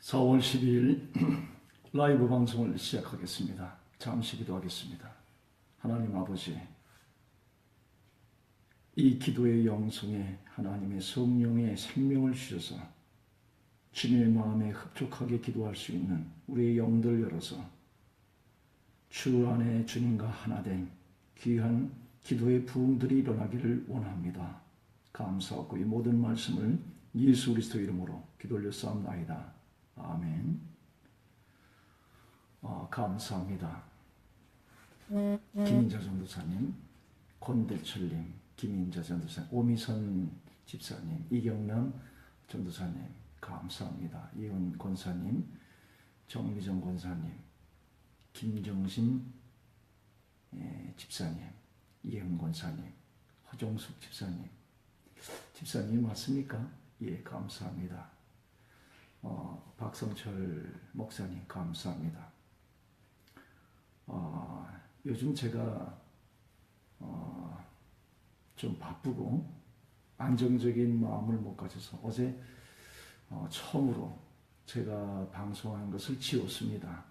4월 12일 라이브 방송을 시작하겠습니다. 잠시 기도하겠습니다. 하나님 아버지, 이 기도의 영성에 하나님의 성령의 생명을 주셔서 주님의 마음에 흡족하게 기도할 수 있는 우리의 영들 열어서 주 안에 주님과 하나 된 귀한 기도의 부흥들이 일어나기를 원합니다. 감사하고 이 모든 말씀을 예수 그리스도 이름으로 기도 올려싸움나이다. 아멘. 감사합니다. 김인자 전도사님, 권대철님, 김인자 전도사님, 오미선 집사님, 이경남 전도사님, 감사합니다. 이은 권사님, 정미정 권사님, 김정신 집사님, 이은 권사님, 허종숙 집사님. 집사님 맞습니까? 예, 감사합니다. 박성철 목사님 감사합니다. 요즘 제가 좀 바쁘고 안정적인 마음을 못 가져서 어제 처음으로 제가 방송하는 것을 지웠습니다.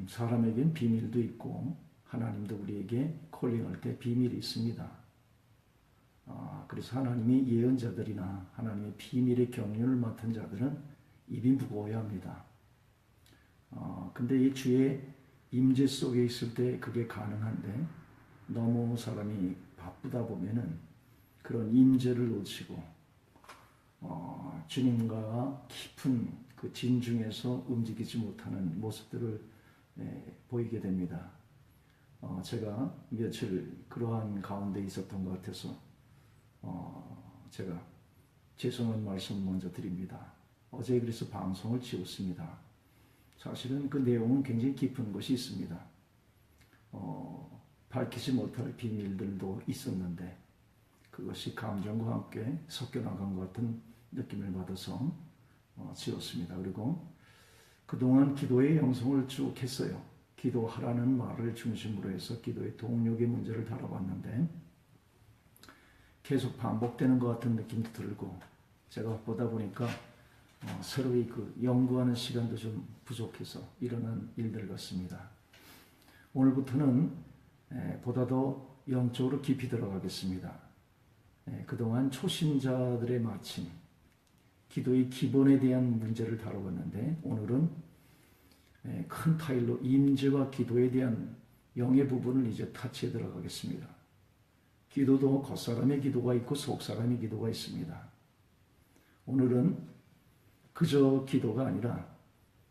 사람에겐 비밀도 있고 하나님도 우리에게 콜링할 때 비밀이 있습니다. 그래서 하나님이 예언자들이나 하나님의 비밀의 경륜을 맡은 자들은 입이 무거워야 합니다. 근데 이 주의 임재 속에 있을 때 그게 가능한데 너무 사람이 바쁘다 보면은 그런 임재를 놓치고 주님과 깊은 그 진중에서 움직이지 못하는 모습들을 보이게 됩니다. 제가 며칠 그러한 가운데 있었던 것 같아서 제가 죄송한 말씀 먼저 드립니다. 어제 그래서 방송을 지웠습니다. 사실은 그 내용은 굉장히 깊은 것이 있습니다. 밝히지 못할 비밀들도 있었는데 그것이 감정과 함께 섞여 나간 것 같은 느낌을 받아서 지웠습니다. 그리고 그동안 기도의 영성을 쭉 했어요. 기도하라는 말을 중심으로 해서 기도의 동력의 문제를 다뤄봤는데 계속 반복되는 것 같은 느낌도 들고 제가 보다 보니까 서로의 그 연구하는 시간도 좀 부족해서 일어난 일들 같습니다. 오늘부터는 보다 더 영적으로 깊이 들어가겠습니다. 그동안 초신자들의 마침 기도의 기본에 대한 문제를 다뤄봤는데 오늘은 큰 타일로 임재와 기도에 대한 영의 부분을 이제 타치해 들어가겠습니다. 기도도 겉사람의 기도가 있고 속사람의 기도가 있습니다. 오늘은 그저 기도가 아니라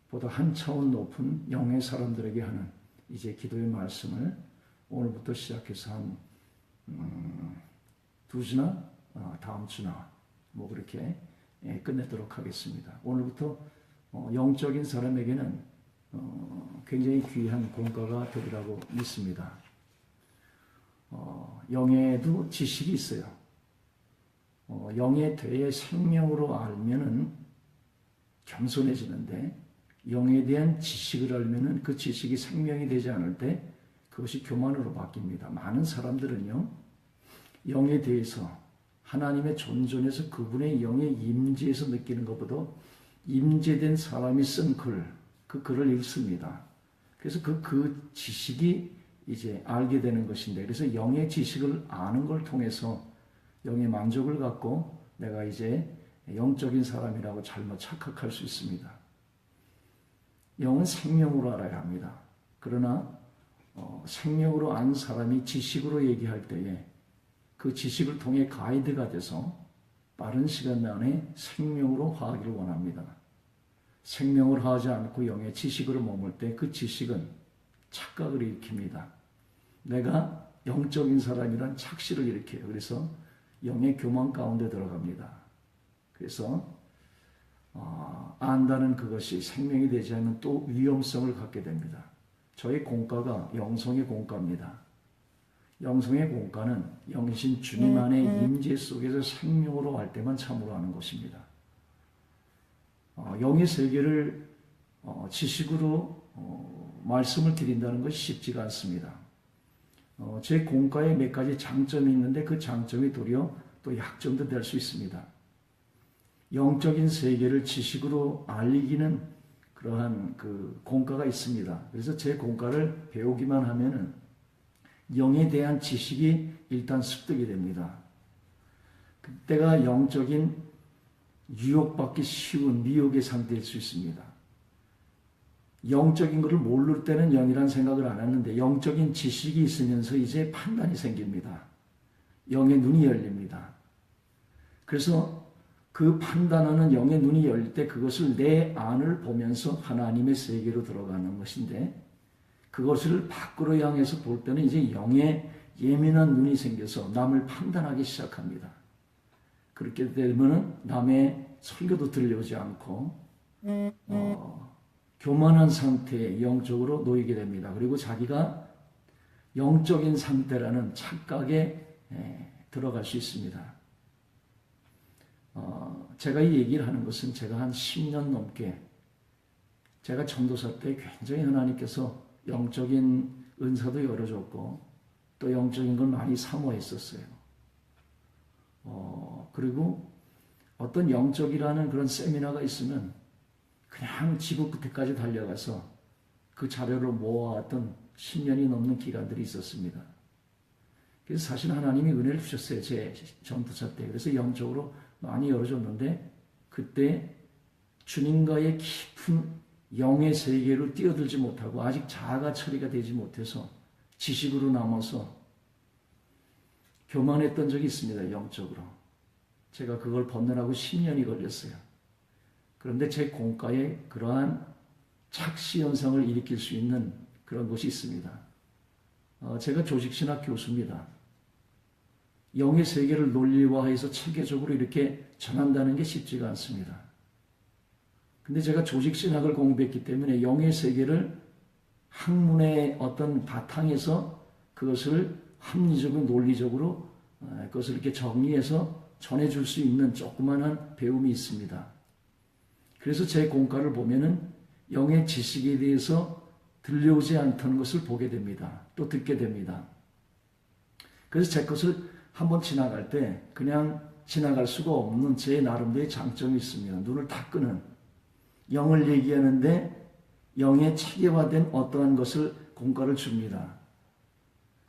보다 한 차원 높은 영의 사람들에게 하는 이제 기도의 말씀을 오늘부터 시작해서 한 2주나 다음 주나 뭐 그렇게 끝내도록 하겠습니다. 오늘부터 영적인 사람에게는 굉장히 귀한 공과가 되리라고 믿습니다. 영에도 지식이 있어요. 영에 대해 생명으로 알면은 겸손해지는데 영에 대한 지식을 알면은 그 지식이 생명이 되지 않을 때 그것이 교만으로 바뀝니다. 많은 사람들은요, 영에 대해서 하나님의 존존에서 그분의 영의 임재에서 느끼는 것보다 임재된 사람이 쓴 글, 그 글을 읽습니다. 그래서 그 지식이 이제 알게 되는 것인데, 그래서 영의 지식을 아는 걸 통해서 영의 만족을 갖고 내가 이제 영적인 사람이라고 잘못 착각할 수 있습니다. 영은 생명으로 알아야 합니다. 그러나 생명으로 안 사람이 지식으로 얘기할 때에 그 지식을 통해 가이드가 돼서 빠른 시간 안에 생명으로 화하기를 원합니다. 생명을 하지 않고 영의 지식으로 머물 때 그 지식은 착각을 일으킵니다. 내가 영적인 사람이란 착시를 일으켜요. 그래서 영의 교만 가운데 들어갑니다. 그래서 안다는 그것이 생명이 되지 않으면 또 위험성을 갖게 됩니다. 저의 공과가 영성의 공과입니다. 영성의 공과는 영신 주님 안의 임재 속에서 생명으로 할 때만 참으로 하는 것입니다. 영의 세계를 지식으로 말씀을 드린다는 것이 쉽지가 않습니다. 제 공과에 몇 가지 장점이 있는데 그 장점이 도리어 또 약점도 될 수 있습니다. 영적인 세계를 지식으로 알리기는 그러한 그 공과가 있습니다. 그래서 제 공과를 배우기만 하면은 영에 대한 지식이 일단 습득이 됩니다. 그때가 영적인 유혹받기 쉬운 미혹의 상태일 수 있습니다. 영적인 것을 모를 때는 영이란 생각을 안 하는데 영적인 지식이 있으면서 이제 판단이 생깁니다. 영의 눈이 열립니다. 그래서 그 판단하는 영의 눈이 열릴 때 그것을 내 안을 보면서 하나님의 세계로 들어가는 것인데 그것을 밖으로 향해서 볼 때는 이제 영의 예민한 눈이 생겨서 남을 판단하기 시작합니다. 그렇게 되면 남의 설교도 들려오지 않고 교만한 상태에 영적으로 놓이게 됩니다. 그리고 자기가 영적인 상태라는 착각에 들어갈 수 있습니다. 제가 이 얘기를 하는 것은 제가 한 10년 넘게 제가 전도사 때 굉장히 하나님께서 영적인 은사도 열어줬고 또 영적인 걸 많이 사모했었어요. 그리고 어떤 영적이라는 그런 세미나가 있으면 그냥 지구 끝에까지 달려가서 그 자료를 모아왔던 10년이 넘는 기간들이 있었습니다. 그래서 사실 하나님이 은혜를 주셨어요. 제 전도사 때. 그래서 영적으로 많이 열어줬는데 그때 주님과의 깊은 영의 세계로 뛰어들지 못하고 아직 자아가 처리가 되지 못해서 지식으로 남아서 교만했던 적이 있습니다. 영적으로. 제가 그걸 벗느라고 10년이 걸렸어요. 그런데 제 공과에 그러한 착시 현상을 일으킬 수 있는 그런 것이 있습니다. 제가 조직신학 교수입니다. 영의 세계를 논리화해서 체계적으로 이렇게 전한다는 게 쉽지가 않습니다. 근데 제가 조직신학을 공부했기 때문에 영의 세계를 학문의 어떤 바탕에서 그것을 합리적으로 논리적으로 그것을 이렇게 정리해서 전해줄 수 있는 조그마한 배움이 있습니다. 그래서 제 공과를 보면은 영의 지식에 대해서 들려오지 않던 것을 보게 됩니다. 또 듣게 됩니다. 그래서 제 것을 한번 지나갈 때 그냥 지나갈 수가 없는 제 나름대로의 장점이 있습니다. 눈을 다 끄는 영을 얘기하는데 영의 체계화된 어떠한 것을 공과를 줍니다.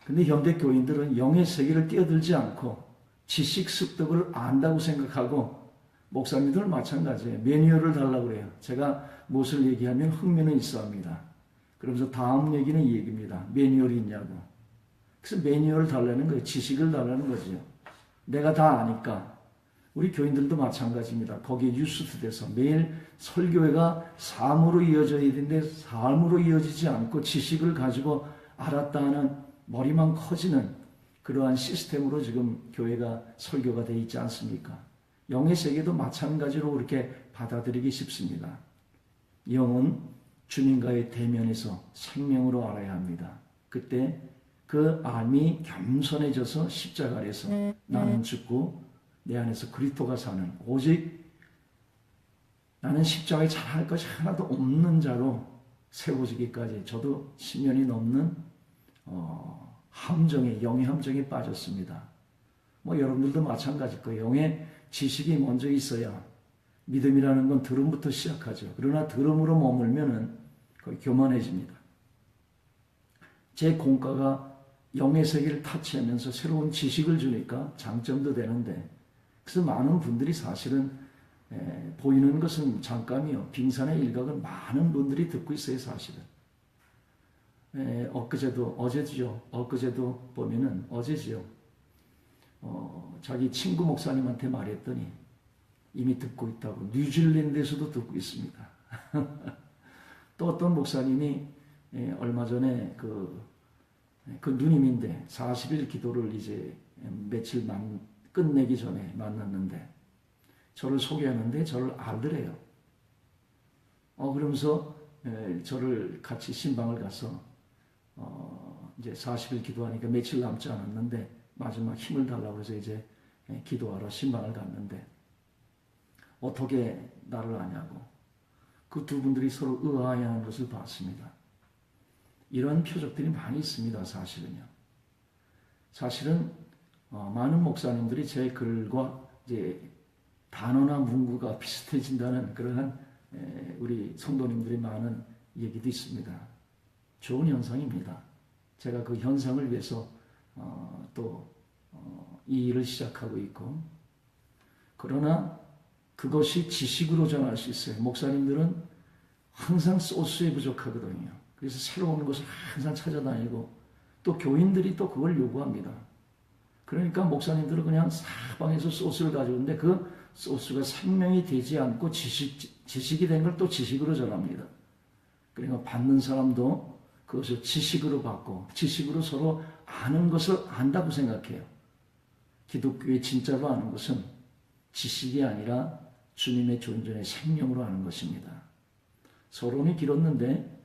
근데 현대 교인들은 영의 세계를 뛰어들지 않고 지식 습득을 안다고 생각하고 목사님들 마찬가지예요. 매뉴얼을 달라고 그래요. 제가 무엇을 얘기하면 흥미는 있어 합니다. 그러면서 다음 얘기는 이 얘기입니다. 매뉴얼이 있냐고. 그래서 매뉴얼을 달라는 거예요. 지식을 달라는 거죠. 내가 다 아니까. 우리 교인들도 마찬가지입니다. 거기에 뉴스돼서 매일 설교회가 삶으로 이어져야 되는데 삶으로 이어지지 않고 지식을 가지고 알았다 하는 머리만 커지는 그러한 시스템으로 지금 교회가 설교가 되어 있지 않습니까? 영의 세계도 마찬가지로 그렇게 받아들이기 쉽습니다. 영은 주님과의 대면에서 생명으로 알아야 합니다. 그때 그 암이 겸손해져서 십자가 아래서 나는 죽고 내 안에서 그리스도가 사는 오직 나는 십자가에 잘할 것이 하나도 없는 자로 세워지기까지 저도 10년이 넘는 함정에 영의 함정에 빠졌습니다. 뭐 여러분들도 마찬가지일 거예요. 영의 지식이 먼저 있어야 믿음이라는 건 들음부터 시작하죠. 그러나 들음으로 머물면은 거의 교만해집니다. 제 공과가 영의 세계를 타치하면서 새로운 지식을 주니까 장점도 되는데 그래서 많은 분들이 사실은 보이는 것은 잠깐이요. 빙산의 일각은 많은 분들이 듣고 있어요. 사실은. 엊그제도 보면은 어제지요. 자기 친구 목사님한테 말했더니 이미 듣고 있다고. 뉴질랜드에서도 듣고 있습니다. 또 어떤 목사님이 얼마 전에 그 누님인데 40일 기도를 이제 며칠 끝내기 전에 만났는데 저를 소개하는데 저를 알더래요. 그러면서 저를 같이 신방을 가서 이제 40일 기도하니까 며칠 남지 않았는데 마지막 힘을 달라고 해서 이제 기도하러 신방을 갔는데 어떻게 나를 아냐고 그 두 분들이 서로 의아해하는 것을 봤습니다. 이런 표적들이 많이 있습니다. 사실은요. 사실은 많은 목사님들이 제 글과 이제 단어나 문구가 비슷해진다는 그러한 우리 성도님들이 많은 얘기도 있습니다. 좋은 현상입니다. 제가 그 현상을 위해서 이 일을 시작하고 있고, 그러나 그것이 지식으로 전할 수 있어요. 목사님들은 항상 소스에 부족하거든요. 그래서 새로운 것을 항상 찾아다니고, 또 교인들이 또 그걸 요구합니다. 그러니까 목사님들은 그냥 사방에서 소스를 가져오는데 그 소스가 생명이 되지 않고 지식이 된 걸 또 지식으로 전합니다. 그러니까 받는 사람도 그것을 지식으로 받고 지식으로 서로 아는 것을 안다고 생각해요. 기독교의 진짜로 아는 것은 지식이 아니라 주님의 존재의 생명으로 아는 것입니다. 서론이 길었는데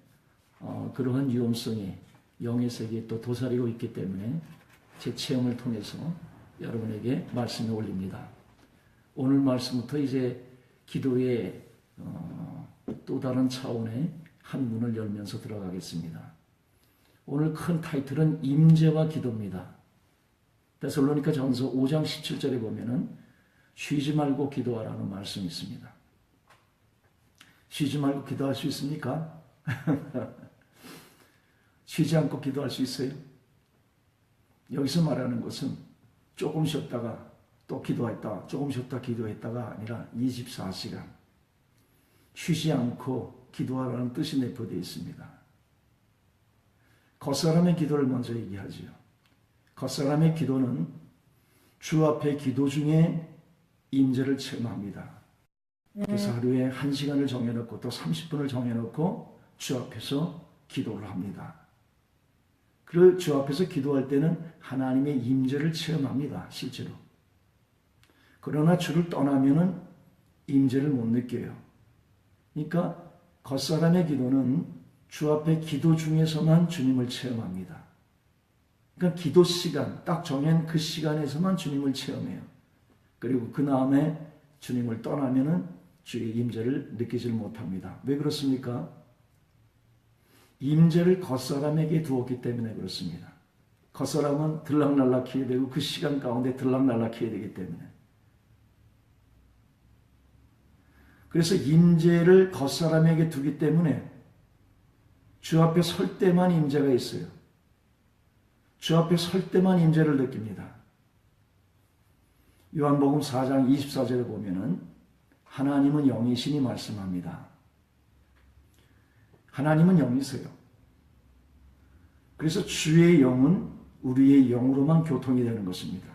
그러한 위험성이 영의 세계에 또 도사리고 있기 때문에 제 체험을 통해서 여러분에게 말씀을 올립니다. 오늘 말씀부터 이제 기도의 또 다른 차원의 한 문을 열면서 들어가겠습니다. 오늘 큰 타이틀은 임재와 기도입니다. 데살로니가 전서 5장 17절에 보면은 쉬지 말고 기도하라는 말씀이 있습니다. 쉬지 말고 기도할 수 있습니까? 쉬지 않고 기도할 수 있어요? 여기서 말하는 것은 조금 쉬었다가 또 기도했다, 조금 쉬었다 기도했다가 아니라 24시간 쉬지 않고 기도하라는 뜻이 내포되어 있습니다. 겉사람의 기도를 먼저 얘기하지요. 겉사람의 기도는 주 앞에 기도 중에 임재를 체험합니다. 그래서 하루에 1시간을 정해놓고 또 30분을 정해놓고 주 앞에서 기도를 합니다. 그 주 앞에서 기도할 때는 하나님의 임재를 체험합니다. 실제로. 그러나 주를 떠나면은 임재를 못 느껴요. 그러니까 겉사람의 기도는 주 앞에 기도 중에서만 주님을 체험합니다. 그러니까 기도 시간, 딱 정한 그 시간에서만 주님을 체험해요. 그리고 그 다음에 주님을 떠나면은 주의 임재를 느끼질 못합니다. 왜 그렇습니까? 임재를 겉사람에게 두었기 때문에 그렇습니다. 겉사람은 들락날락 해야 되고 그 시간 가운데 들락날락 해야 되기 때문에. 그래서 임재를 겉사람에게 두기 때문에 주 앞에 설 때만 임재가 있어요. 주 앞에 설 때만 임재를 느낍니다. 요한복음 4장 24절에 보면은 하나님은 영이시니 말씀합니다. 하나님은 영이세요. 그래서 주의 영은 우리의 영으로만 교통이 되는 것입니다.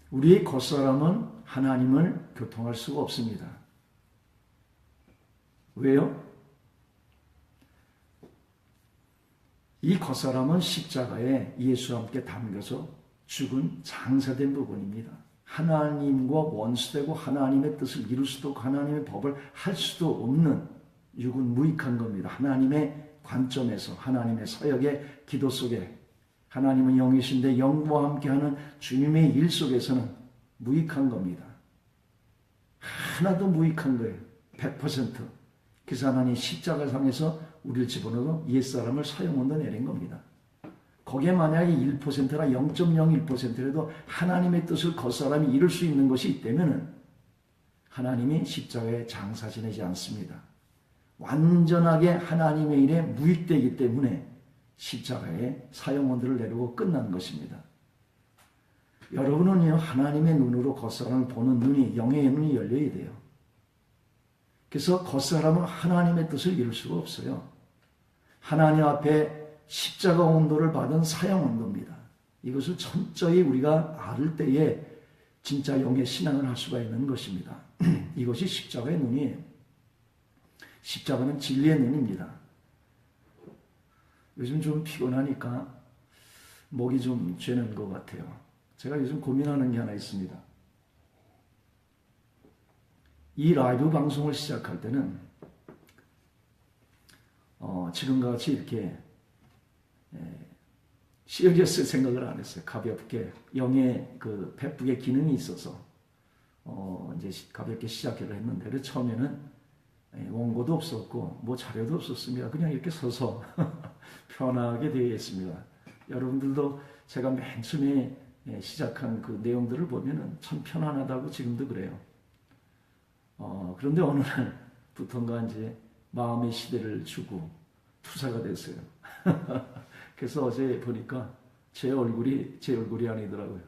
우리의 겉사람은 하나님을 교통할 수가 없습니다. 왜요? 이 겉사람은 십자가에 예수와 함께 담겨서 죽은 장사된 부분입니다. 하나님과 원수되고 하나님의 뜻을 이룰 수도 없고 하나님의 법을 할 수도 없는 육은 무익한 겁니다. 하나님의 관점에서 하나님의 사역의 기도 속에 하나님은 영이신데 영과 함께하는 주님의 일 속에서는 무익한 겁니다. 하나도 무익한 거예요. 100%. 그래서 하나님 십자가상에서 우리를 집어넣어 옛사람을 사형원도 내린 겁니다. 거기에 만약에 1%나 0.01%라도 하나님의 뜻을 겉사람이 이룰 수 있는 것이 있다면 하나님이 십자가에 장사 지내지 않습니다. 완전하게 하나님의 일에 무익되기 때문에 십자가에 사형원들을 내리고 끝난 것입니다. 여러분은요, 하나님의 눈으로 겉사람을 보는 눈이, 영의 눈이 열려야 돼요. 그래서 겉사람은 하나님의 뜻을 이룰 수가 없어요. 하나님 앞에 십자가 온도를 받은 사형 온도입니다. 이것을 철저히 우리가 알을 때에 진짜 영의 신앙을 할 수가 있는 것입니다. 이것이 십자가의 눈이에요. 십자가는 진리의 눈입니다. 요즘 좀 피곤하니까 목이 좀 죄는 것 같아요. 제가 요즘 고민하는 게 하나 있습니다. 이 라이브 방송을 시작할 때는 지금과 같이 이렇게 시리어스 생각을 안 했어요. 가볍게 영의 그 페북의 기능이 있어서 이제 가볍게 시작을 했는데 그 처음에는 원고도 없었고 뭐 자료도 없었습니다. 그냥 이렇게 서서 편하게 되어 있습니다. 여러분들도 제가 맨 처음에 시작한 그 내용들을 보면은 참 편안하다고 지금도 그래요. 그런데 어느 날부턴가 이제 마음의 시대를 주고 투사가 됐어요. 그래서 어제 보니까 제 얼굴이 아니더라고요.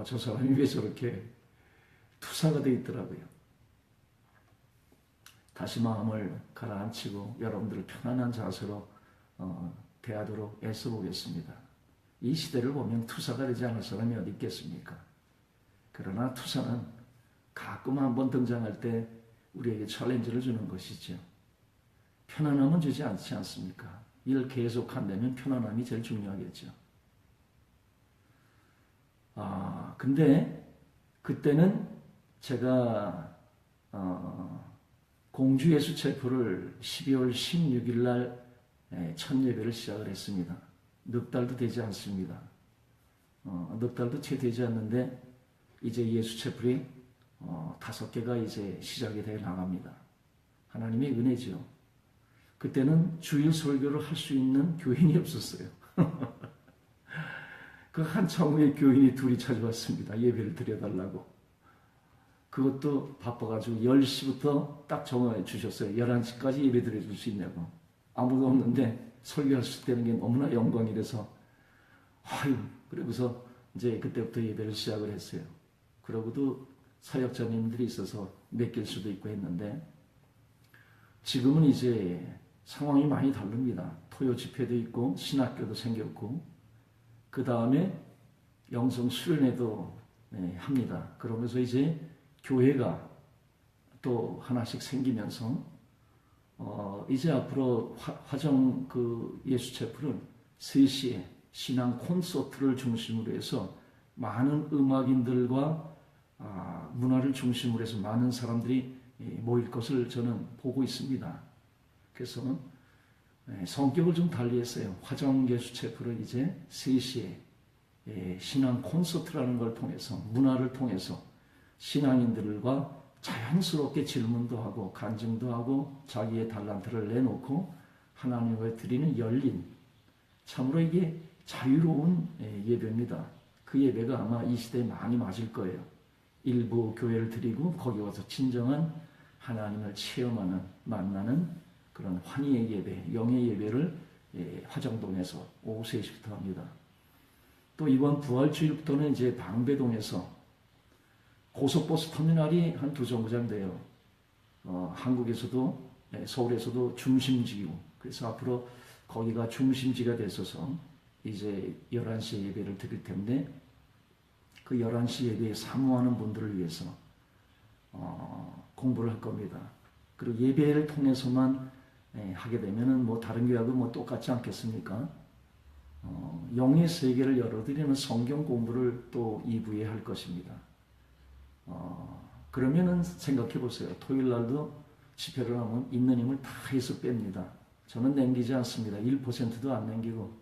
저 사람이 왜 저렇게 투사가 돼 있더라고요. 다시 마음을 가라앉히고 여러분들을 편안한 자세로 대하도록 애써보겠습니다. 이 시대를 보면 투사가 되지 않을 사람이 어디 있겠습니까? 그러나 투사는 가끔 한번 등장할 때 우리에게 챌린지를 주는 것이죠. 편안함은 주지 않지 않습니까? 이를 계속한다면 편안함이 제일 중요하겠죠. 근데 그때는 제가 공주 예수 체포를 12월 16일 날 첫 예배를 시작을 했습니다. 넉 달도 되지 않습니다. 넉 달도 채 되지 않는데 이제 예수 체플이 5개가 이제 시작이 되어 나갑니다. 하나님의 은혜죠. 그때는 주일 설교를 할 수 있는 교인이 없었어요. 그 한참 후에 교인이 둘이 찾아왔습니다. 예배를 드려달라고. 그것도 바빠가지고 10시부터 딱 정해 주셨어요. 11시까지 예배 드려줄 수 있냐고. 아무도 없는데 설교할 수 있다는 게 너무나 영광이라서 그러고서 이제 그때부터 예배를 시작을 했어요. 그러고도 사역자님들이 있어서 맡길 수도 있고 했는데 지금은 이제 상황이 많이 다릅니다. 토요 집회도 있고 신학교도 생겼고 그 다음에 영성 수련회도 합니다. 그러면서 이제 교회가 또 하나씩 생기면서 이제 앞으로 화정 그 예수 체플은 3시에 신앙 콘서트를 중심으로 해서 많은 음악인들과 문화를 중심으로 해서 많은 사람들이 모일 것을 저는 보고 있습니다. 그래서 성격을 좀 달리했어요. 화정 예수 체플은 이제 3시에 신앙 콘서트라는 걸 통해서 문화를 통해서 신앙인들과 자연스럽게 질문도 하고 간증도 하고 자기의 달란트를 내놓고 하나님께 드리는 열린 참으로 이게 자유로운 예배입니다. 그 예배가 아마 이 시대에 많이 맞을 거예요. 일부 교회를 드리고 거기 와서 진정한 하나님을 체험하는 만나는 그런 환희의 예배, 영의 예배를 화정동에서 오후 3시부터 합니다. 또 이번 부활주일부터는 이제 방배동에서 고속버스 터미널이 한 2정거장 돼요. 한국에서도 서울에서도 중심지고 그래서 앞으로 거기가 중심지가 됐어서 이제 11시에 예배를 드릴 텐데 그 11시 예배에 사모하는 분들을 위해서 공부를 할 겁니다. 그리고 예배를 통해서만 하게 되면은 뭐 다른 교회하고 뭐 똑같지 않겠습니까? 영의 세계를 열어드리는 성경 공부를 또 2부에 할 것입니다. 그러면은 생각해 보세요. 토요일 날도 집회를 하면 있는 힘을 다 해서 뺍니다. 저는 남기지 않습니다. 1%도 안 남기고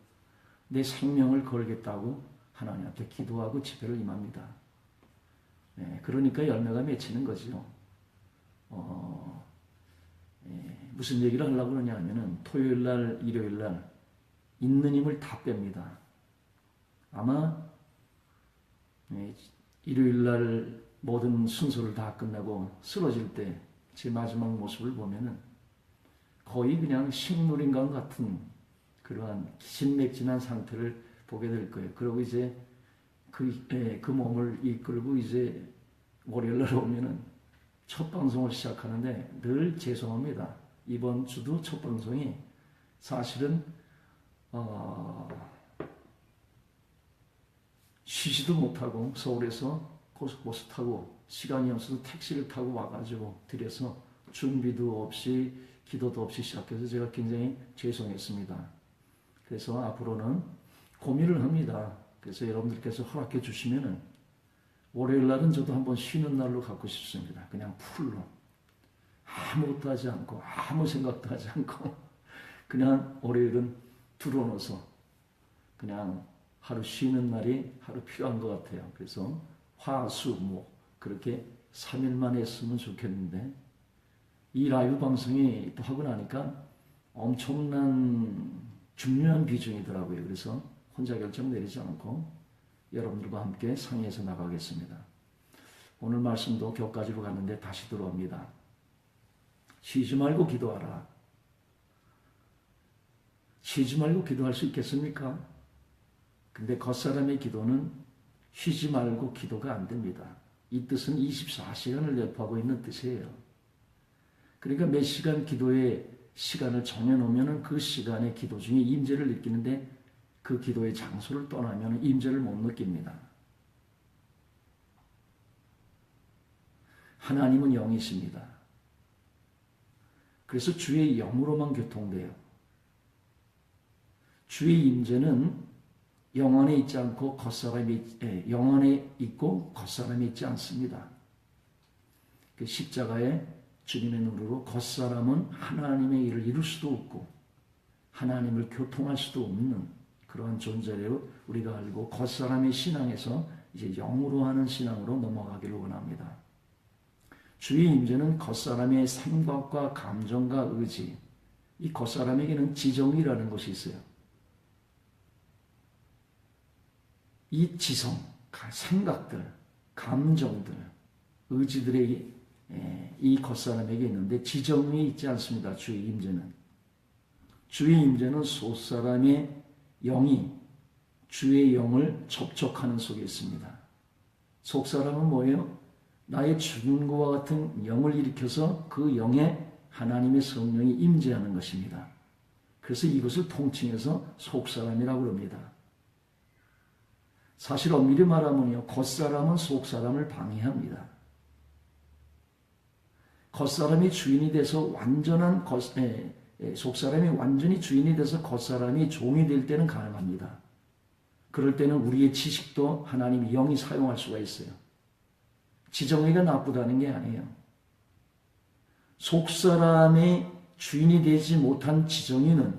내 생명을 걸겠다고 하나님한테 기도하고 집회를 임합니다. 그러니까 열매가 맺히는 거죠. 무슨 얘기를 하려고 그러냐 하면은 토요일 날, 일요일 날 있는 힘을 다 뺍니다. 아마 일요일 날 모든 순서를 다 끝나고 쓰러질 때 제 마지막 모습을 보면은 거의 그냥 식물인간 같은 그러한 기진맥진한 상태를 보게 될 거예요. 그리고 이제 그 몸을 이끌고 이제 월요일 날 오면은 첫 방송을 시작하는데 늘 죄송합니다. 이번 주도 첫 방송이 사실은 쉬지도 못하고 서울에서 고속버스 타고 시간이 없어서 택시를 타고 와가지고 드려서 준비도 없이 기도도 없이 시작해서 제가 굉장히 죄송했습니다. 그래서 앞으로는 고민을 합니다. 그래서 여러분들께서 허락해 주시면은 월요일 날은 저도 한번 쉬는 날로 갖고 싶습니다. 그냥 풀로 아무것도 하지 않고 아무 생각도 하지 않고 그냥 월요일은 들어놓아서 그냥 하루 쉬는 날이 하루 필요한 것 같아요. 그래서 화수목 그렇게 3일만 했으면 좋겠는데 이 라이브 방송이 또 하고 나니까 엄청난 중요한 비중이더라고요. 그래서 혼자 결정 내리지 않고 여러분들과 함께 상의해서 나가겠습니다. 오늘 말씀도 격가지로 갔는데 다시 들어옵니다. 쉬지 말고 기도하라. 쉬지 말고 기도할 수 있겠습니까? 근데 겉사람의 기도는 쉬지 말고 기도가 안 됩니다. 이 뜻은 24시간을 내포하고 있는 뜻이에요. 그러니까 몇 시간 기도의 시간을 정해놓으면 그 시간의 기도 중에 임재를 느끼는데 그 기도의 장소를 떠나면 임재를 못 느낍니다. 하나님은 영이십니다. 그래서 주의 영으로만 교통돼요. 주의 임재는 영 안에 있지 않고 영 안에 있고 겉사람이 있지 않습니다. 그 십자가에 주님의 눈으로 겉사람은 하나님의 일을 이룰 수도 없고 하나님을 교통할 수도 없는 그러한 존재로 우리가 알고 겉사람의 신앙에서 이제 영으로 하는 신앙으로 넘어가기를 원합니다. 주의 임재는 겉사람의 생각과 감정과 의지, 이 겉사람에게는 지정이라는 것이 있어요. 이 지성, 생각들, 감정들, 의지들의 이 겉사람에게 있는데 지정이 있지 않습니다. 주의 임재는. 주의 임재는 속사람의 영이 주의 영을 접촉하는 속에 있습니다. 속사람은 뭐예요? 나의 죽은 것과 같은 영을 일으켜서 그 영에 하나님의 성령이 임재하는 것입니다. 그래서 이것을 통칭해서 속사람이라고 합니다. 사실 엄밀히 말하면요, 겉사람은 속사람을 방해합니다. 겉사람이 주인이 돼서 속사람이 완전히 주인이 돼서 겉사람이 종이 될 때는 가능합니다. 그럴 때는 우리의 지식도 하나님이 영이 사용할 수가 있어요. 지정의가 나쁘다는 게 아니에요. 속사람의 주인이 되지 못한 지정의는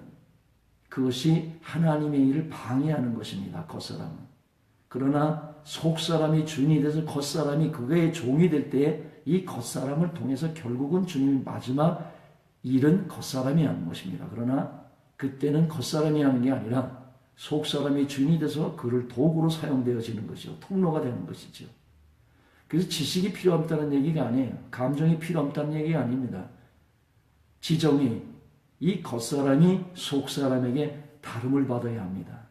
그것이 하나님의 일을 방해하는 것입니다. 겉사람은. 그러나 속사람이 주인이 돼서 겉사람이 그거의 종이 될 때에 이 겉사람을 통해서 결국은 주님의 마지막 일은 겉사람이 하는 것입니다. 그러나 그때는 겉사람이 하는 게 아니라 속사람이 주인이 돼서 그를 도구로 사용되어지는 것이죠. 통로가 되는 것이죠. 그래서 지식이 필요 없다는 얘기가 아니에요. 감정이 필요 없다는 얘기가 아닙니다. 지정이 이 겉사람이 속사람에게 다름을 받아야 합니다.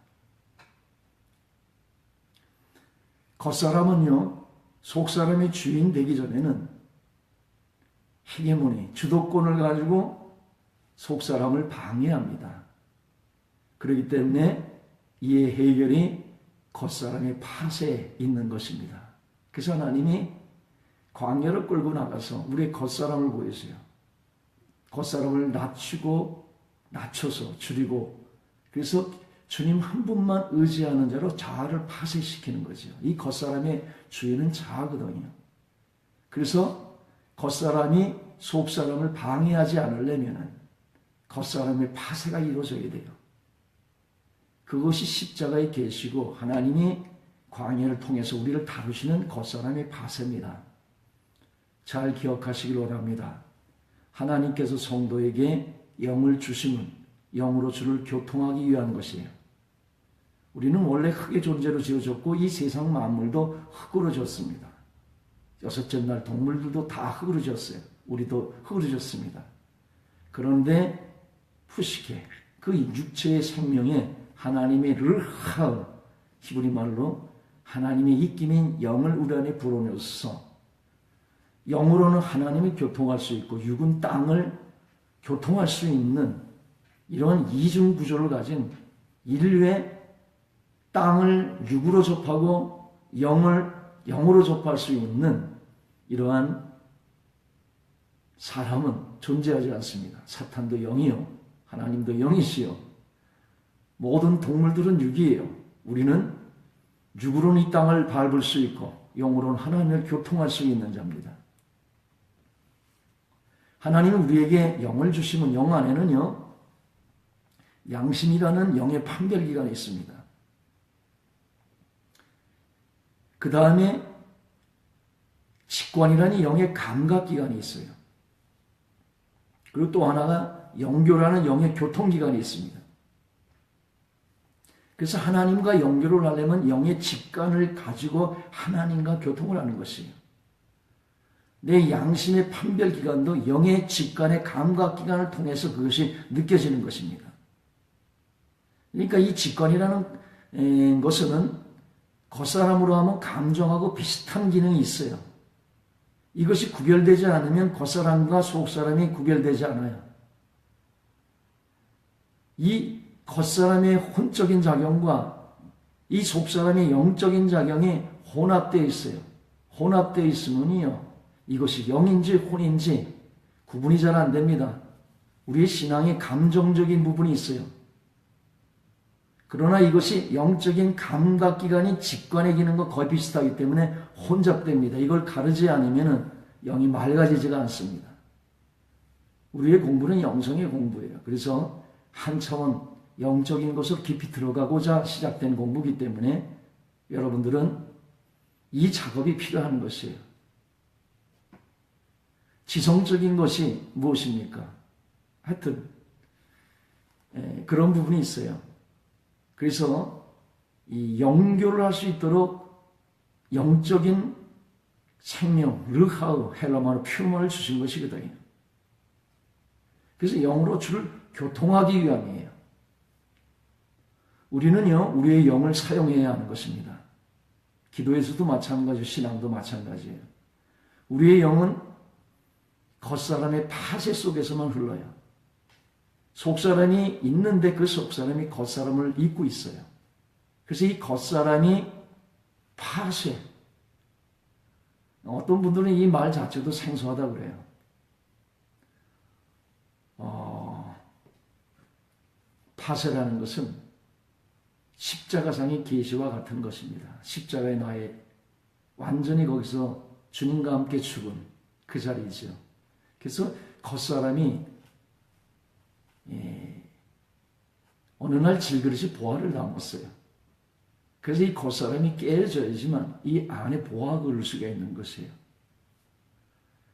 겉사람은요, 속사람이 주인 되기 전에는 헤게모니, 주도권을 가지고 속사람을 방해합니다. 그렇기 때문에 이의 해결이 겉사람의 팥에 있는 것입니다. 그래서 하나님이 광야를 끌고 나가서 우리의 겉사람을 보여주세요. 겉사람을 낮춰서 줄이고, 그래서 주님 한 분만 의지하는 자로 자아를 파쇄시키는 거죠. 이 겉사람의 주인은 자아거든요. 그래서 겉사람이 속사람을 방해하지 않으려면 겉사람의 파쇄가 이루어져야 돼요. 그것이 십자가에 계시고 하나님이 광야를 통해서 우리를 다루시는 겉사람의 파쇄입니다. 잘 기억하시길 원합니다. 하나님께서 성도에게 영을 주심은 영으로 주를 교통하기 위한 것이에요. 우리는 원래 흙의 존재로 지어졌고 이 세상 만물도 흙으로 졌습니다. 여섯째 날 동물들도 다 흙으로 졌어요. 우리도 흙으로 졌습니다. 그런데 푸시케, 그 육체의 생명에 하나님의 르하, 히브리 말로 하나님의 입김인 영을 우리 안에 불어넣어서 영으로는 하나님이 교통할 수 있고 육은 땅을 교통할 수 있는 이런 이중 구조를 가진 인류의 땅을 육으로 접하고 영을 영으로 접할 수 있는 이러한 사람은 존재하지 않습니다. 사탄도 영이요, 하나님도 영이시요, 모든 동물들은 육이에요. 우리는 육으로는 이 땅을 밟을 수 있고 영으로는 하나님을 교통할 수 있는 자입니다. 하나님은 우리에게 영을 주시면 영 안에는요, 양심이라는 영의 판별기관이 있습니다. 그 다음에 직관이라는 영의 감각기관이 있어요. 그리고 또 하나가 영교라는 영의 교통기관이 있습니다. 그래서 하나님과 연결을 하려면 영의 직관을 가지고 하나님과 교통을 하는 것이에요. 내 양심의 판별기관도 영의 직관의 감각기관을 통해서 그것이 느껴지는 것입니다. 그러니까 이 직관이라는 것은 겉사람으로 하면 감정하고 비슷한 기능이 있어요. 이것이 구별되지 않으면 겉사람과 속사람이 구별되지 않아요. 이 겉사람의 혼적인 작용과 이 속사람의 영적인 작용이 혼합되어 있어요. 혼합되어 있으면요, 이것이 영인지 혼인지 구분이 잘 안 됩니다. 우리의 신앙에 감정적인 부분이 있어요. 그러나 이것이 영적인 감각기관이 직관의 기능과 거의 비슷하기 때문에 혼잡됩니다. 이걸 가르지 않으면 영이 맑아지지가 않습니다. 우리의 공부는 영성의 공부예요. 그래서 한참은 영적인 것으로 깊이 들어가고자 시작된 공부이기 때문에 여러분들은 이 작업이 필요한 것이에요. 지성적인 것이 무엇입니까? 하여튼 그런 부분이 있어요. 그래서 이 영교를 할 수 있도록 영적인 생명, 르하우, 헬라말로 퓨머를 주신 것이거든요. 그래서 영으로 주를 교통하기 위함이에요. 우리는요, 우리의 영을 사용해야 하는 것입니다. 기도에서도 마찬가지고 신앙도 마찬가지예요. 우리의 영은 겉사람의 파쇄 속에서만 흘러요. 속사람이 있는데 그 속사람이 겉사람을 잇고 있어요. 그래서 이 겉사람이 파쇄. 어떤 분들은 이 말 자체도 생소하다고 그래요. 파쇄라는 것은 십자가상의 계시와 같은 것입니다. 십자가의 나의 완전히 거기서 주님과 함께 죽은 그 자리이죠. 그래서 겉사람이 어느 날 질그릇이 보화를 담았어요. 그래서 이 겉사람이 깨져야지만 이 안에 보화가 흐를 수가 있는 것이에요.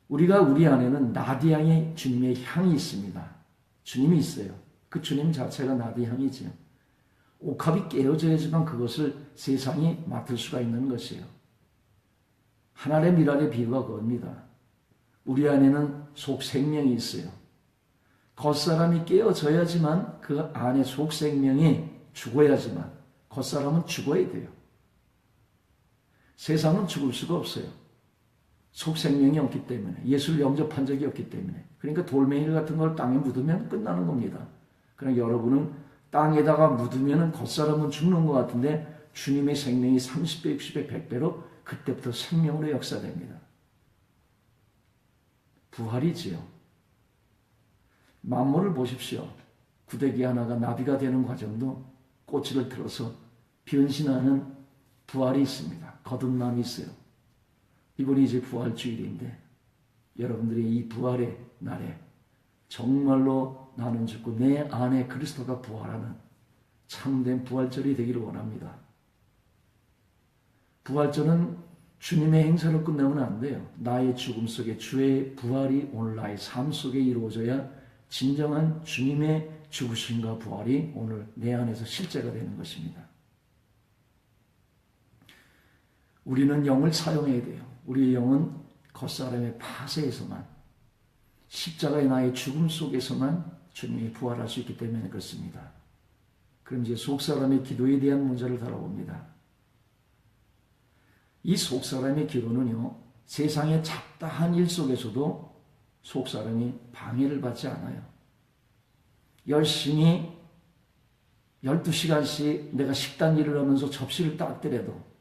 우리 안에는 나디향의 주님의 향이 있습니다. 주님이 있어요. 그 주님 자체가 나디향이죠. 옥합이 깨어져야지만 그것을 세상이 맡을 수가 있는 것이에요. 하늘의 미랄의 비유가 그겁니다. 우리 안에는 속생명이 있어요. 겉사람이 깨어져야지만 그 안에 속생명이 죽어야지만 겉사람은 죽어야 돼요. 세상은 죽을 수가 없어요. 속생명이 없기 때문에, 예수를 영접한 적이 없기 때문에. 그러니까 돌멩이 같은 걸 땅에 묻으면 끝나는 겁니다. 그러나 여러분은 땅에다가 묻으면 겉사람은 죽는 것 같은데 주님의 생명이 30배, 60배, 100배로 그때부터 생명으로 역사됩니다. 부활이지요. 만물을 보십시오. 구데기 하나가 나비가 되는 과정도 꼬치를 틀어서 변신하는 부활이 있습니다. 거듭남이 있어요. 이번이 이제 부활주일인데 여러분들이 이 부활의 날에 정말로 나는 죽고 내 안에 그리스도가 부활하는 참된 부활절이 되기를 원합니다. 부활절은 주님의 행사로 끝내면 안 돼요. 나의 죽음 속에 주의 부활이 오늘 나의 삶 속에 이루어져야 진정한 주님의 죽으심과 부활이 오늘 내 안에서 실제가 되는 것입니다. 우리는 영을 사용해야 돼요. 우리의 영은 겉사람의 파쇄에서만, 십자가의 나의 죽음 속에서만 주님이 부활할 수 있기 때문에 그렇습니다. 그럼 이제 속사람의 기도에 대한 문제를 다뤄봅니다. 이 속사람의 기도는요, 세상의 잡다한 일 속에서도 속사람이 방해를 받지 않아요. 열심히 12시간씩 내가 식당 일을 하면서 접시를 닦더라도,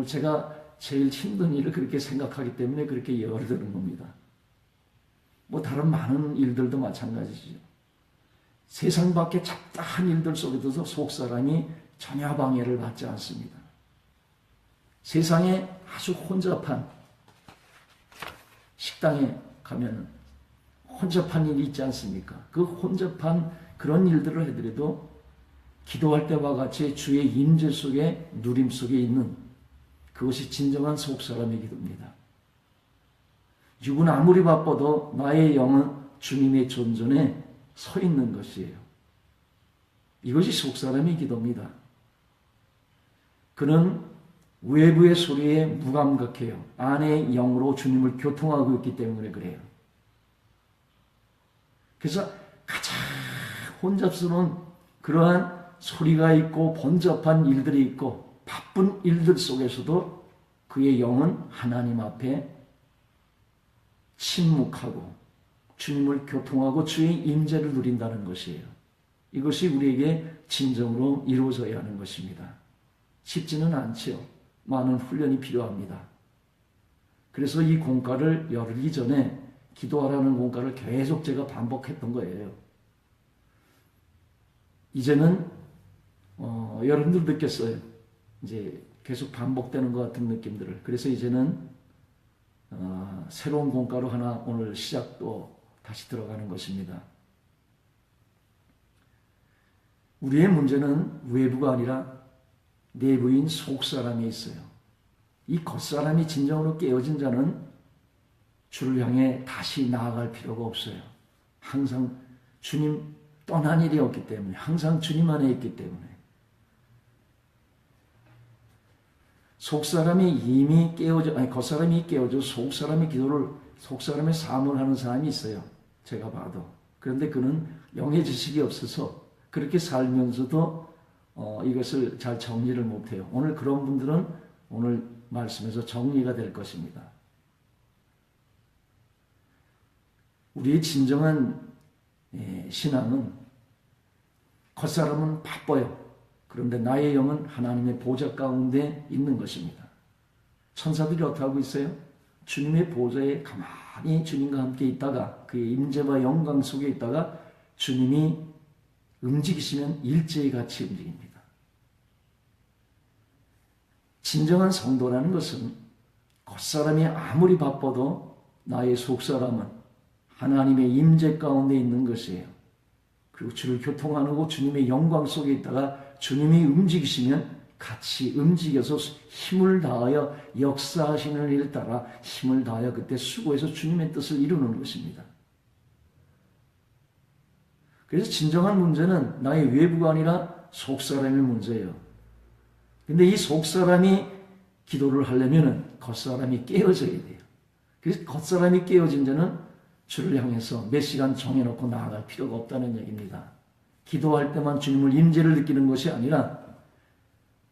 제가 제일 힘든 일을 그렇게 생각하기 때문에 그렇게 예화를 드는 겁니다. 다른 많은 일들도 마찬가지죠. 세상 밖의 잡다한 일들 속에도 속사람이 전혀 방해를 받지 않습니다. 세상에 아주 혼잡한 식당에 가면 혼잡한 일이 있지 않습니까? 그 혼잡한 그런 일들을 해드려도 기도할 때와 같이 주의 임재 속에, 누림 속에 있는 그것이 진정한 속사람의 기도입니다. 육은 아무리 바빠도 나의 영은 주님의 존전에 서 있는 것이에요. 이것이 속사람의 기도입니다. 그는 외부의 소리에 무감각해요. 안의 영으로 주님을 교통하고 있기 때문에 그래요. 그래서 가장 혼잡스러운 그러한 소리가 있고 번잡한 일들이 있고 바쁜 일들 속에서도 그의 영은 하나님 앞에 침묵하고 주님을 교통하고 주의 임재를 누린다는 것이에요. 이것이 우리에게 진정으로 이루어져야 하는 것입니다. 쉽지는 않지요. 많은 훈련이 필요합니다. 그래서 이 공과를 열기 전에 기도하라는 공과를 계속 제가 반복했던 거예요. 이제는 여러분들 느꼈어요. 이제 계속 반복되는 것 같은 느낌들을. 그래서 이제는 새로운 공과로 하나 오늘 시작도 다시 들어가는 것입니다. 우리의 문제는 외부가 아니라 내부인 속사람이 있어요. 이 겉사람이 진정으로 깨어진 자는 주를 향해 다시 나아갈 필요가 없어요. 항상 주님 떠난 일이 없기 때문에, 항상 주님 안에 있기 때문에. 속사람이 이미 깨어져, 아니 겉사람이 깨어져 속사람의 기도를, 속사람의 삶을 하는 사람이 있어요. 제가 봐도. 그런데 그는 영의 지식이 없어서 그렇게 살면서도 이것을 잘 정리를 못해요. 오늘 그런 분들은 오늘 말씀에서 정리가 될 것입니다. 우리의 진정한 신앙은 겉사람은 바빠요. 그런데 나의 영은 하나님의 보좌 가운데 있는 것입니다. 천사들이 어떻게 하고 있어요? 주님의 보좌에 가만히 주님과 함께 있다가 그의 임재와 영광 속에 있다가 주님이 움직이시면 일제히 같이 움직입니다. 진정한 성도라는 것은 겉사람이 아무리 바빠도 나의 속사람은 하나님의 임재 가운데 있는 것이에요. 그리고 주를 교통하고 주님의 영광 속에 있다가 주님이 움직이시면 같이 움직여서 힘을 다하여 역사하시는 일을 따라 힘을 다하여 그때 수고해서 주님의 뜻을 이루는 것입니다. 그래서 진정한 문제는 나의 외부가 아니라 속사람의 문제예요. 근데 이 속사람이 기도를 하려면 겉사람이 깨어져야 돼요. 그래서 겉사람이 깨어진 자는 주를 향해서 몇 시간 정해놓고 나아갈 필요가 없다는 얘기입니다. 기도할 때만 주님을 임재를 느끼는 것이 아니라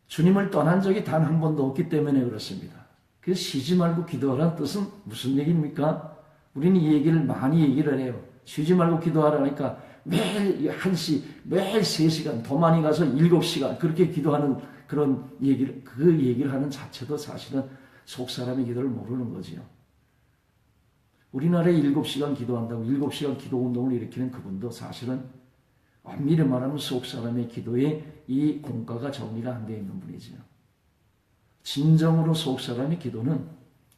주님을 떠난 적이 단 한 번도 없기 때문에 그렇습니다. 그래서 쉬지 말고 기도하라는 뜻은 무슨 얘기입니까? 우리는 이 얘기를 많이 얘기를 해요. 쉬지 말고 기도하라니까 매일 1시, 매일 3시간, 더 많이 가서 7시간 그렇게 기도하는 그런 얘기를, 그 얘기를 하는 자체도 사실은 속사람의 기도를 모르는 거지요. 우리나라에 7시간 기도한다고 7시간 기도 운동을 일으키는 그분도 사실은 엄밀히 말하면 속사람의 기도에 이 공과가 정리가 안 되어 있는 분이지요. 진정으로 속사람의 기도는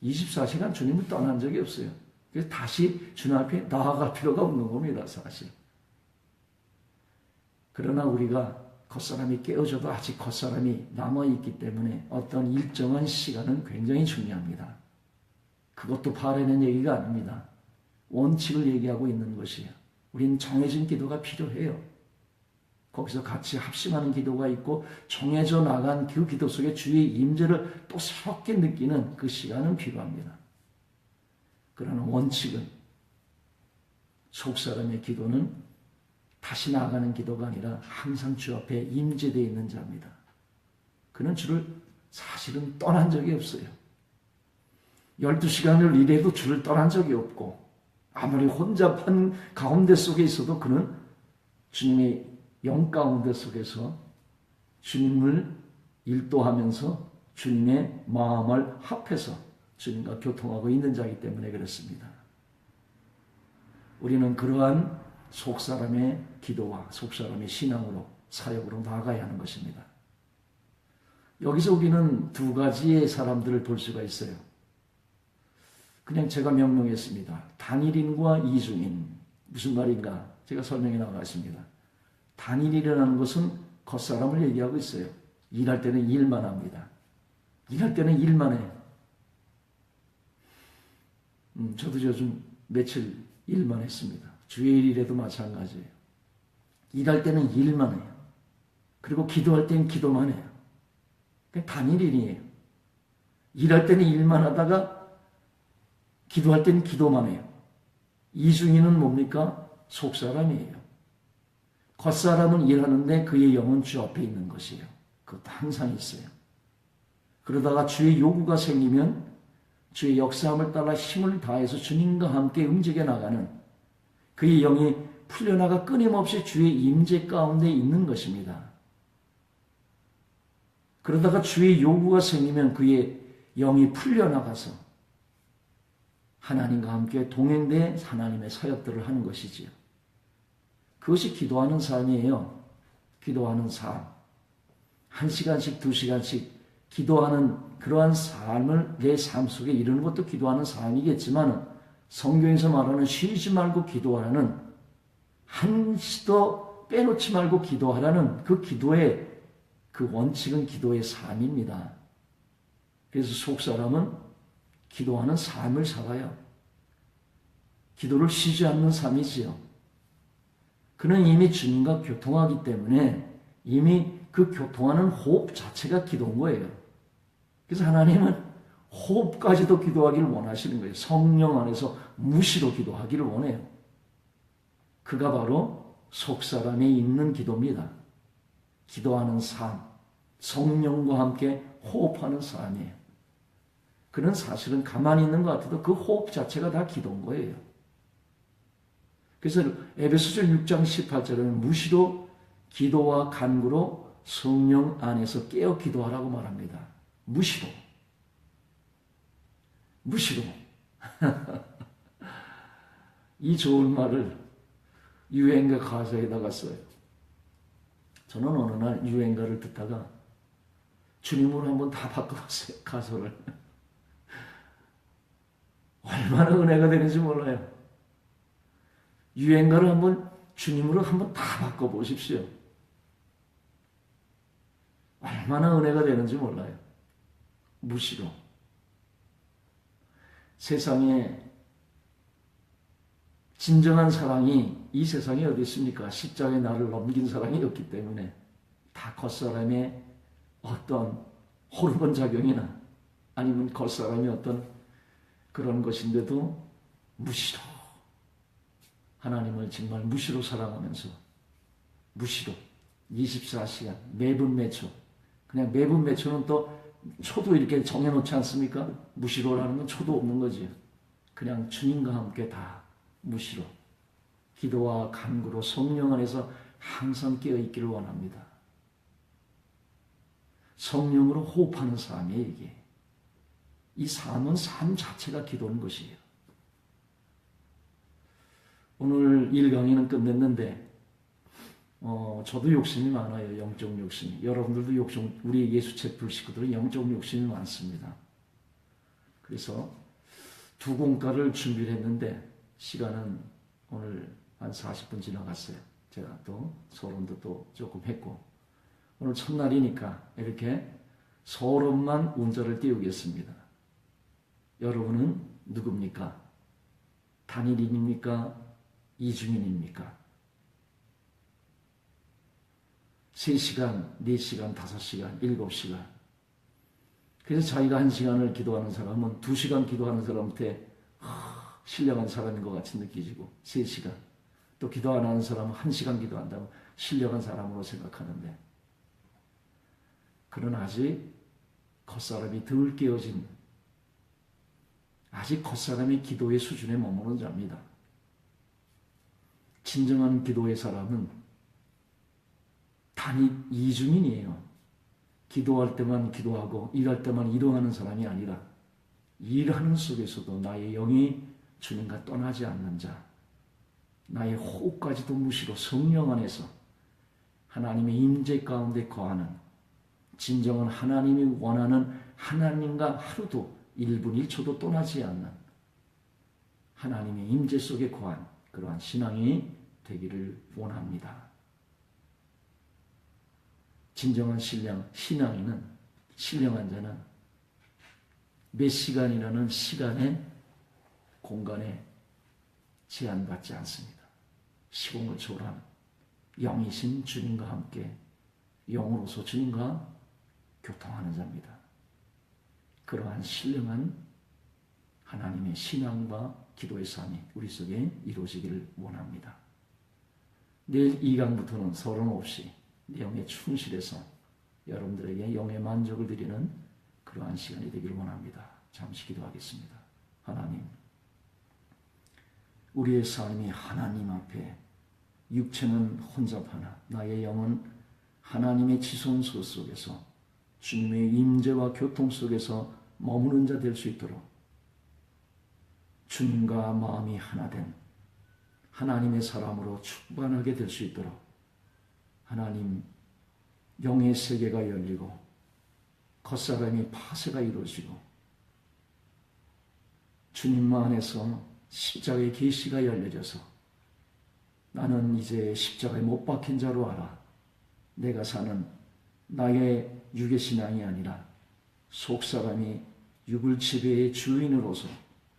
24시간 주님을 떠난 적이 없어요. 그래서 다시 주님 앞에 나아갈 필요가 없는 겁니다, 사실. 그러나 우리가 겉사람이 깨어져도 아직 겉사람이 남아있기 때문에 어떤 일정한 시간은 굉장히 중요합니다. 그것도 바라는 얘기가 아닙니다. 원칙을 얘기하고 있는 것이에요. 우린 정해진 기도가 필요해요. 거기서 같이 합심하는 기도가 있고 정해져 나간 그 기도 속에 주의 임재를 또 새롭게 느끼는 그 시간은 필요합니다. 그러나 원칙은 속사람의 기도는 다시 나아가는 기도가 아니라 항상 주 앞에 임재되어 있는 자입니다. 그는 주를 사실은 떠난 적이 없어요. 12시간을 일해도 주를 떠난 적이 없고 아무리 혼잡한 가운데 속에 있어도 그는 주님의 영 가운데 속에서 주님을 일도하면서 주님의 마음을 합해서 주님과 교통하고 있는 자이기 때문에 그렇습니다. 우리는 그러한 속사람의 기도와 속사람의 신앙으로 사역으로 나아가야 하는 것입니다. 여기서 우리는 두 가지의 사람들을 볼 수가 있어요. 그냥 제가 명명했습니다. 단일인과 이중인. 무슨 말인가? 제가 설명해 나가겠습니다. 단일이라는 것은 겉사람을 얘기하고 있어요. 일할 때는 일만 합니다. 일할 때는 일만 해요. 저도 요즘 며칠 일만 했습니다. 주일 일에도 마찬가지예요. 일할 때는 일만 해요. 그리고 기도할 때는 기도만 해요. 그냥 단일인이에요. 일할 때는 일만 하다가 기도할 때는 기도만 해요. 이중인은 뭡니까? 속사람이에요. 겉사람은 일하는데 그의 영은 주 앞에 있는 것이에요. 그것도 항상 있어요. 그러다가 주의 요구가 생기면 주의 역사함을 따라 힘을 다해서 주님과 함께 움직여 나가는 그의 영이 풀려나가 끊임없이 주의 임재 가운데 있는 것입니다. 그러다가 주의 요구가 생기면 그의 영이 풀려나가서 하나님과 함께 동행돼 하나님의 사역들을 하는 것이지요. 그것이 기도하는 삶이에요. 기도하는 삶. 1시간씩 2시간씩 기도하는 그러한 삶을 내 삶 속에 이루는 것도 기도하는 삶이겠지만 성경에서 말하는 쉬지 말고 기도하라는 한시도 빼놓지 말고 기도하라는 그 기도의 그 원칙은 기도의 삶입니다. 그래서 속사람은 기도하는 삶을 살아요. 기도를 쉬지 않는 삶이지요. 그는 이미 주님과 교통하기 때문에 이미 그 교통하는 호흡 자체가 기도인 거예요. 그래서 하나님은 호흡까지도 기도하기를 원하시는 거예요. 성령 안에서 무시로 기도하기를 원해요. 그가 바로 속사람에 있는 기도입니다. 기도하는 삶, 성령과 함께 호흡하는 삶이에요. 그는 사실은 가만히 있는 것 같아도 그 호흡 자체가 다 기도인 거예요. 그래서 에베소서 6장 18절에는 무시로 기도와 간구로 성령 안에서 깨어 기도하라고 말합니다. 무시로. 무시로. 이 좋은 말을 유행가 가사에다가 써요. 저는 어느 날 유행가를 듣다가 주님으로 한번 다 바꿔봤어요. 가사를. 얼마나 은혜가 되는지 몰라요. 유행가를 한번 주님으로 한번 다 바꿔보십시오. 얼마나 은혜가 되는지 몰라요. 무시로. 세상에 진정한 사랑이 이 세상에 어디 있습니까? 십자가에 나를 넘긴 사랑이 없기 때문에 다 겉사람의 어떤 호르몬 작용이나 아니면 겉사람의 어떤 그런 것인데도 무시로 하나님을 정말 무시로 사랑하면서 무시로 24시간 매분 매초 그냥 매분 매초는 또 초도 이렇게 정해놓지 않습니까? 무시로라는 건 초도 없는 거지. 그냥 주님과 함께 다 무시로 기도와 간구로 성령 안에서 항상 깨어있기를 원합니다. 성령으로 호흡하는 삶이에요. 이게. 이 삶은 삶 자체가 기도는 것이에요. 오늘 1강의는 끝냈는데 저도 욕심이 많아요. 영적 욕심이. 여러분들도 우리 예수채플 식구들은 영적 욕심이 많습니다. 그래서 두 공과를 준비를 했는데 시간은 오늘 한 40분 지나갔어요. 제가 또 서론도 또 조금 했고 오늘 첫날이니까 이렇게 서론만 운자를 띄우겠습니다. 여러분은 누굽니까? 단일인입니까? 이중인입니까? 3시간, 4시간, 5시간, 7시간. 그래서 자기가 1시간을 기도하는 사람은 2시간 기도하는 사람한테 신령한 사람인 것 같이 느껴지고 3시간. 또 기도 안 하는 사람은 1시간 기도한다면 신령한 사람으로 생각하는데 그는 아직 겉사람이 덜 깨어진 아직 겉사람이 기도의 수준에 머무는 자입니다. 진정한 기도의 사람은 단일 이중인이에요. 기도할 때만 기도하고 일할 때만 일하는 사람이 아니라 일하는 속에서도 나의 영이 주님과 떠나지 않는 자, 나의 호흡까지도 무시로 성령 안에서 하나님의 임재 가운데 거하는 진정한 하나님이 원하는 하나님과 하루도 1분 1초도 떠나지 않는 하나님의 임재 속에 거한 그러한 신앙이 되기를 원합니다. 진정한 신앙인은 신령한 자는 몇 시간이라는 시간에 공간에 제한받지 않습니다. 시공을 초월한 영이신 주님과 함께 영으로서 주님과 교통하는 자입니다. 그러한 신령한 하나님의 신앙과 기도의 삶이 우리 속에 이루어지기를 원합니다. 내일 2강부터는 서론 없이 영에 충실해서 여러분들에게 영의 만족을 드리는 그러한 시간이 되기를 원합니다. 잠시 기도하겠습니다. 하나님, 우리의 삶이 하나님 앞에 육체는 혼잡하나 나의 영은 하나님의 지성소 속에서 주님의 임재와 교통 속에서 머무는 자 될 수 있도록 주님과 마음이 하나 된 하나님의 사람으로 충만하게 될 수 있도록 하나님 영의 세계가 열리고 겉사람의 파쇄가 이루어지고 주님만 안에서 십자가의 계시가 열려져서 나는 이제 십자가에 못 박힌 자로 알아. 내가 사는 나의 육의 신앙이 아니라 속사람이 육을 지배의 주인으로서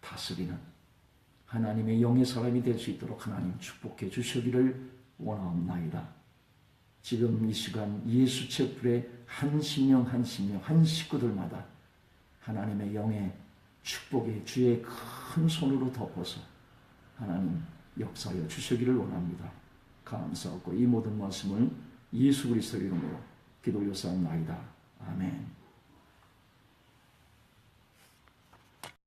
다스리는 하나님의 영의 사람이 될 수 있도록 하나님 축복해 주시기를 원하옵나이다. 지금 이 시간 예수 촛불의 한 심령 한 심령 한 식구들마다 하나님의 영의 축복의 주의 큰 손으로 덮어서 하나님 역사하여 주시기를 원합니다. 감사하고 이 모든 말씀을 예수 그리스도의 이름으로 기도 요사옵나이다. 아멘.